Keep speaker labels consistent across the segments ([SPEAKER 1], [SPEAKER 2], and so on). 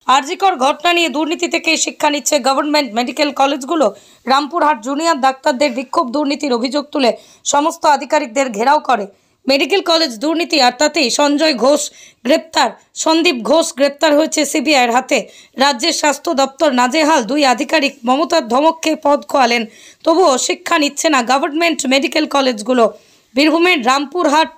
[SPEAKER 1] আরজিকর ঘটনা নিয়ে দুর্নীতি থেকে শিক্ষা নিচ্ছে গভর্নমেন্ট মেডিকেল কলেজগুলো। রামপুরহাট জুনিয়র ডাক্তারদের বিক্ষোভ, দুর্নীতির অভিযোগ তুলে সমস্ত আধিকারিকদের ঘেরাও করে মেডিকেল কলেজ দুর্নীতি। আর তাতেই সঞ্জয় ঘোষ গ্রেপ্তার, সন্দীপ ঘোষ গ্রেপ্তার হয়েছে সিবিআইয়ের হাতে। রাজ্যের স্বাস্থ্য দপ্তর নাজেহাল, দুই আধিকারিক মমতার ধমককে পদ খোয়ালেন, তবুও শিক্ষা নিচ্ছে না গভর্নমেন্ট মেডিকেল কলেজগুলো। বীরভূমের রামপুরহাট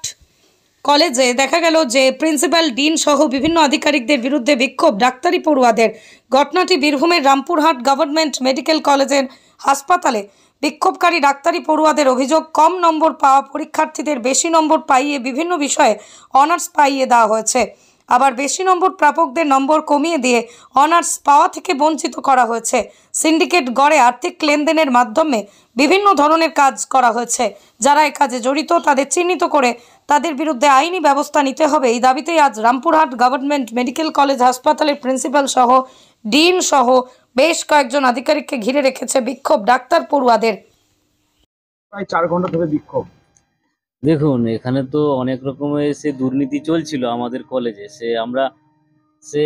[SPEAKER 1] কলেজে দেখা গেল যে প্রিন্সিপাল, ডিন সহ বিভিন্ন আধিকারিকদের বিরুদ্ধে বিক্ষোভ ডাক্তারি পড়ুয়াদের। ঘটনাটি বীরভূমের রামপুরহাট গভর্নমেন্ট মেডিকেল কলেজের হাসপাতালে। বিক্ষোভকারী ডাক্তারি পড়ুয়াদের অভিযোগ, কম নম্বর পাওয়া পরীক্ষার্থীদের বেশি নম্বর পাইয়ে বিভিন্ন বিষয়ে অনার্স পাইয়ে দেওয়া হয়েছে। আবার বেশি নম্বর প্রাপকদের নম্বর কমিয়ে দিয়ে অনার্স পাওয়া থেকে বঞ্চিত করা হয়েছে। সিন্ডিকেট গড়ে আর্থিক লেনদেনের মাধ্যমে বিভিন্ন ধরনের কাজ করা হয়েছে। যারা এ কাজে জড়িত তাদের চিহ্নিত করে তাদের বিরুদ্ধে আইনি ব্যবস্থা নিতে হবে। এই দাবিতেই আজ রামপুরহাট গভর্নমেন্ট মেডিকেল কলেজ হাসপাতালের প্রিন্সিপাল সহ ডিন সহ বেশ কয়েকজন আধিকারিককে ঘিরে রেখেছে বিক্ষোভ ডাক্তার পড়ুয়াদের।
[SPEAKER 2] প্রায় 4 ঘন্টা ধরে বিক্ষোভ।
[SPEAKER 3] দেখুন, এখানে তো অনেক রকমের দুর্নীতি চলছিল আমাদের কলেজে। সে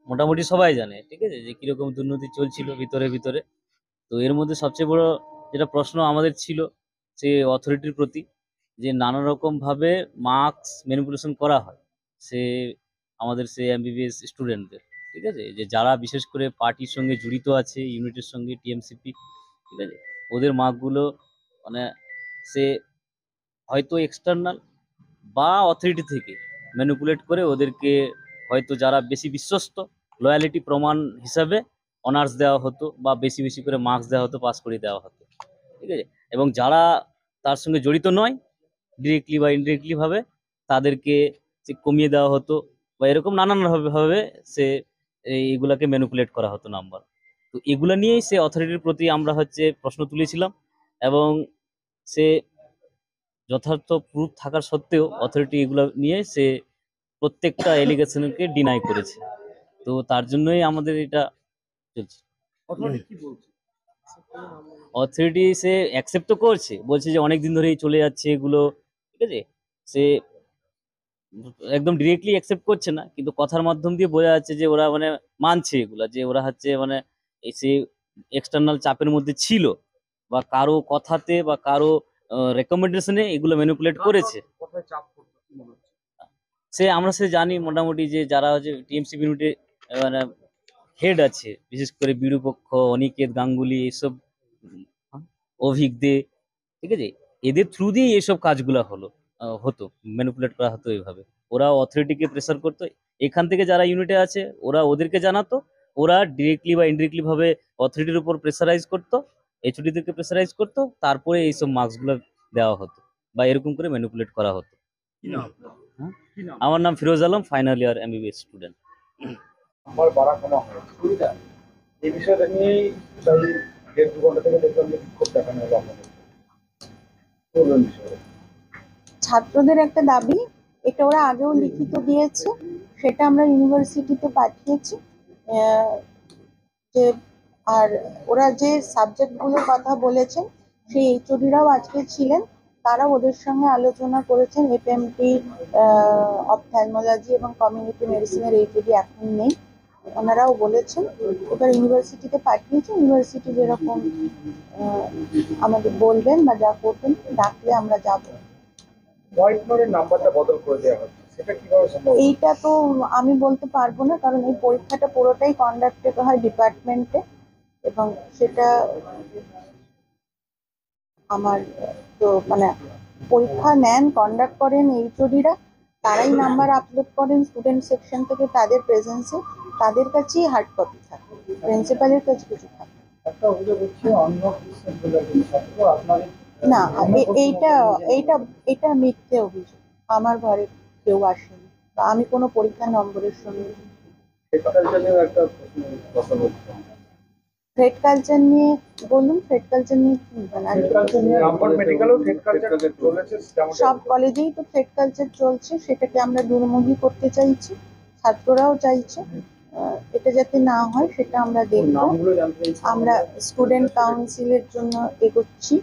[SPEAKER 3] মোটামুটি সবাই জানে, ঠিক আছে, যে কিরকম দুর্নীতি চলছিল ভিতরে ভিতরে। তো এর মধ্যে সবচেয়ে বড় যেটা প্রশ্ন আমাদের ছিল সে অথরিটির প্রতি, যে নানা রকম ভাবে মার্কস ম্যানিপুলেশন করা হয় সে আমাদের সে এমবিবিএস স্টুডেন্টদের, ঠিক আছে, যে যারা বিশেষ করে পার্টির সঙ্গে জড়িত আছে, ইউনিটের সঙ্গে, টিএমসিপি, ঠিক আছে, ওদের মার্কগুলো মানে সে হয়তো এক্সটার্নাল বা অথরিটি থেকে ম্যানিপুলেট করে ওদেরকে হয়তো যারা বেশি বিশ্বস্ত লয়ালিটি প্রমাণ হিসাবে অনার্স দেওয়া হতো বা বেশি বেশি করে মার্কস দেওয়া হতো, পাস করে দেওয়া হতো, ঠিক আছে। এবং যারা তার সঙ্গে জড়িত নয়, ডিরেক্টলি বা ইনডিরেক্টলি ভাবে তাদেরকে কমিয়ে দেওয়া হতো বা এরকম নানান ভাবে সে এইগুলাকে ম্যানিপুলেট করা হতো নাম্বার। তো এগুলা নিয়েই সে অথরিটির প্রতি আমরা প্রশ্ন তুলেছিলাম, এবং সে যথার্থ প্রুফ থাকার সত্ত্বেও অথরিটি এগুলো নিয়ে সে প্রত্যেকটা এলিগেশনকে ডিনাই করেছে। তো তার জন্যই আমাদের এটা চলছে। অথরিটি সে অ্যাকসেপ্ট তো করছে, বলছে যে অনেক দিন ধরেই চলে যাচ্ছে এগুলো, ঠিক আছে। সে একদম ডিরেক্টলি অ্যাকসেপ্ট করছে না, কিন্তু কথার মাধ্যম দিয়ে বোঝা যাচ্ছে যে ওরা মানে মানছে এগুলা, যে ওরা মানে সে এক্সটার্নাল চাপের মধ্যে ছিল বা কারো কথাতে বা কারো রেকমেন্ডেশনে এগুলো ম্যানিপুলেট করেছে। আমরা জানি মোটামুটি যে যারা টিএমসি ইউনিটে মানে হেড আছে, বিশেষ করে বিরূপক্ষ, অনিকেত গাঙ্গুলি, এইসব অভিক দে, ঠিক আছে, এদের থ্রু দিয়ে এইসব কাজগুলো হতো, ম্যানিপুলেট করা হতো এইভাবে। ওরা অথরিটিকে প্রেসার করতো, এখান থেকে যারা ইউনিটে আছে ওরা ওদেরকে জানাতো, ওরা ডিরেক্টলি বা ইনডিরেক্টলি ভাবে অথরিটির উপর প্রেসারাইজ করতো, এইচওডিদেরকে প্রেসারাইজ করতো, তারপরে এইসব মার্কসগুলো দেওয়া হতো বা এরকম করে ম্যানিপুলেট করা হতো। আমার নাম Firoz Alam, final year MBBS student.
[SPEAKER 2] আমার বাড়া কমা হয়েছে এই বিষয়টা নিয়েই প্রায় 1.5 ঘন্টা থেকে দেখলাম যে বিক্ষোভ দেখানো হলো আমাদের।
[SPEAKER 4] ছাত্রদের একটা দাবি, এটা ওরা আগেও লিখিত দিয়েছে, সেটা আমরা ইউনিভার্সিটিতে পাঠিয়েছি। যে আর ওরা যে সাবজেক্টগুলোর কথা বলেছেন সেই এইচওডিরাও আজকে ছিলেন, তারা ওদের সঙ্গে আলোচনা করেছেন। এফএমটি, অপথ্যালমোলজি এবং কমিউনিটি মেডিসিনের এইচওডি এখন নেই, ওনারাও বলেছেন। এবার ইউনিভার্সিটিতে পাঠিয়েছে, ইউনিভার্সিটি যেরকম আমাদের বলবেন বা যা করবেন ডাকলে আমরা যাবো।
[SPEAKER 2] নাম্বারটা বদল করে দেওয়া হচ্ছে, সেটা কিভাবে সম্ভব?
[SPEAKER 4] এইটা তো আমি বলতে পারবো না, কারণ এই পরীক্ষাটা পুরোটাই কন্ডাক্টেড হয় ডিপার্টমেন্টে, এবং সেটা আমার তো মানে পরীক্ষা নেন, কন্ডাক্ট করেন এইচওডিরা, তারাই নাম্বার আপলোড করেন স্টুডেন্ট সেকশন থেকে, তাদের প্রেজেন্সে, তাদের কাছেই হার্ড কপি থাকে, প্রিন্সিপালের কাছে কিছু থাকে না। এইটা মিথ্যে অভিযোগ, আমার ঘরে কেউ আসেনি, আমি কোনো পরীক্ষার নম্বরের সঙ্গে। থ্রেড কালচার নিয়ে বলুন, থ্রেড কালচার নিয়ে কি সব কলেজেই তো থ্রেড কালচার চলছে, সেটাকে আমরা দুর্মুখী করতে চাইছি, ছাত্ররাও চাইছে এটা যাতে না হয়, সেটা আমরা দেখব। আমরা স্টুডেন্ট কাউন্সিলের জন্য এগোচ্ছি,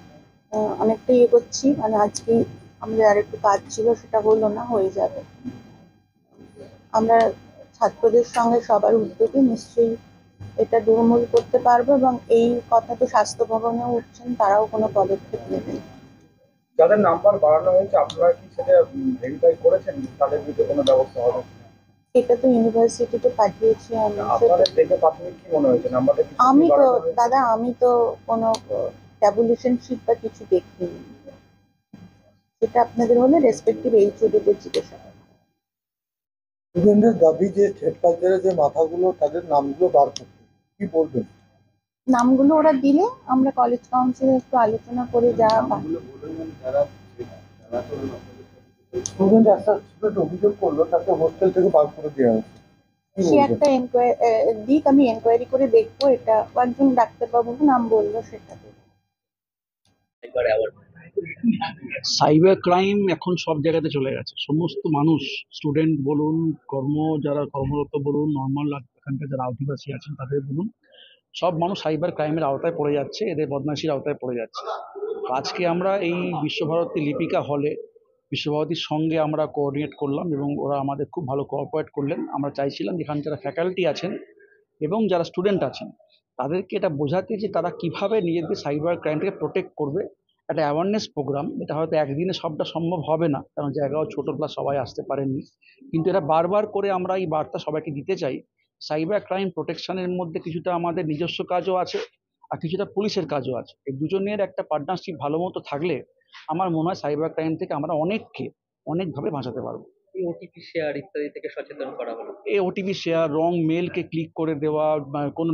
[SPEAKER 4] অনেকটাই এগোচ্ছি, মানে আজকে আমাদের আরেকটু কাজ ছিল, সেটা হলো না, হয়ে যাবে। আমরা ছাত্রদের সঙ্গে সবার উদ্যোগে নিশ্চয়ই এটা দূরমূল করতে পারবো, এবং এই কথা তো স্বাস্থ্য ভবনেও উঠছেন, তারাও কোনো পদক্ষেপ নেবেন।
[SPEAKER 2] যাদের নাম্বার বাড়ানো হয়েছে আপনারা কি সেটা ভেরিফাই করেছেন, তাদের বিরুদ্ধে কোনো ব্যবস্থা হবে?
[SPEAKER 4] এটা তো ইউনিভার্সিটিতে পাঠিয়েছি আমি।
[SPEAKER 2] আপনাদের দেখে প্রাথমিক কি মনে হয়েছে, নাম্বারটা কি
[SPEAKER 4] আমি তো
[SPEAKER 2] বাড়ানো হয়েছে?
[SPEAKER 4] দাদা, আমি তো কোনো ট্যাবুলেশন শিট বা কিছু দেখিনি। সেটা আপনাদের হলে রেসপেক্টিভ এইচওডিদের জিজ্ঞাসা করুন।
[SPEAKER 5] স্টুডেন্টদের দাবি যে থ্রেড কালচারের যে মাথাগুলো তাদের নামগুলো বার করতে, কি বলবেন?
[SPEAKER 4] নামগুলো ওরা দিলে আমরা কলেজ কাউন্সিলে একটু আলোচনা করে যা
[SPEAKER 5] স্টুডেন্ট একটা স্টুডেন্ট অভিযোগ করলো তাকে হোস্টেল থেকে বার করে দেওয়া হয়েছে, কি
[SPEAKER 4] সে
[SPEAKER 5] বলবেন?
[SPEAKER 4] একটা দিক, আমি এনকোয়ারি করে দেখবো। এটা একজন ডাক্তারবাবু নাম বললো, সেটা দেখবো।
[SPEAKER 6] সাইবার ক্রাইম এখন সব জায়গাতে চলে গেছে। সমস্ত মানুষ, স্টুডেন্ট বলুন, যারা কর্মরত বলুন, নর্মাল এখানকার যারা আদিবাসী আছেন তাদের বলুন, সব মানুষ সাইবার ক্রাইমের আওতায় পড়ে যাচ্ছে, এদের বদমাইশির আওতায় পড়ে যাচ্ছে। তো আজকে আমরা এই বিশ্বভারতী লিপিকা হলে বিশ্বভারতীর সঙ্গে আমরা কোঅর্ডিনেট করলাম এবং ওরা আমাদের খুব ভালো কোঅপারেট করলেন। আমরা চাইছিলাম যেখানে যারা ফ্যাকাল্টি আছেন এবং যারা স্টুডেন্ট আছেন তাদেরকে এটা বোঝাতে যে তারা কিভাবে নিজেদের সাইবার ক্রাইম থেকে প্রোটেক্ট করবে। একটা অ্যাওয়ারনেস প্রোগ্রাম, এটা হয়তো একদিনে সবটা সম্ভব হবে না, কারণ জায়গাও ছোটো, প্লাস সবাই আসতে পারেননি, কিন্তু এটা বারবার করে আমরা এই বার্তা সবাইকে দিতে চাই। সাইবার ক্রাইম প্রোটেকশনের মধ্যে কিছুটা আমাদের নিজস্ব কাজও আছে আর কিছুটা পুলিশের কাজও আছে। এই দুজনের একটা পার্টনারশিপ ভালো মতো থাকলে আমার মনে হয় সাইবার ক্রাইম থেকে আমরা অনেকভাবে বাঁচাতে পারবো।
[SPEAKER 3] এই ওটিপি শেয়ার ইত্যাদি থেকে সচেতন করা হলো।
[SPEAKER 6] এই ওটিপি শেয়ার, রং মেলকে ক্লিক করে দেওয়া, বা কোনো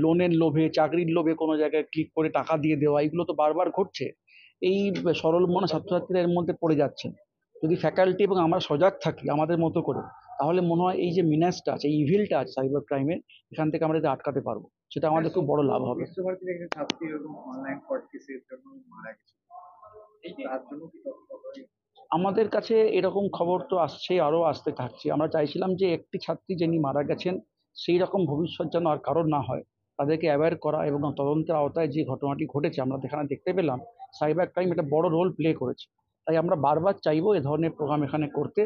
[SPEAKER 6] লোনের লোভে, চাকরির লোভে কোনো জায়গায় ক্লিক করে টাকা দিয়ে দেওয়া, এগুলো তো বারবার ঘটছে। এই সরল মনা ছাত্রছাত্রীরা এর মধ্যে পড়ে যাচ্ছেন। যদি ফ্যাকাল্টি এবং আমরা সজাগ থাকি আমাদের মতো করে, তাহলে মনে হয় এই যে মিনাসটা আছে, এই ইভিলটা আছে সাইবার ক্রাইমের, এখান থেকে আমরা যদি আটকাতে পারবো, সেটা আমাদের খুব বড় লাভ হবে।
[SPEAKER 2] বিশ্বভারতীর একজন ছাত্রী এবং অনলাইন ফ্রড কেসের জন্য মারা গেছে, তার জন্য কি তথ্য পাওয়া?
[SPEAKER 6] আমাদের কাছে এরকম খবর তো আসছে, আরও আসতে থাকছে। আমরা চাইছিলাম যে একটি ছাত্রী যিনি মারা গেছেন সেই রকম ভবিষ্যৎ যেন আর কারোর না হয়, তাদেরকে অ্যাওয়্যার করা এবং তদন্তের আওতায় যে ঘটনাটি ঘটেছে আমরা এখানে দেখতে পেলাম সাইবার ক্রাইম এটা বড় রোল প্লে করেছে। তাই আমরা বারবার চাইবো এ ধরনের প্রোগ্রাম এখানে করতে।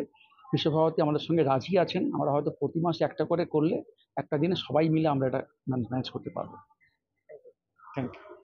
[SPEAKER 6] বিশ্বভারতী আমাদের সঙ্গে রাজি আছেন। আমরা হয়তো প্রতি মাসে একটা করে করলে একটা দিনে সবাই মিলে আমরা এটা ম্যানেজ করতে পারবো। Thank you.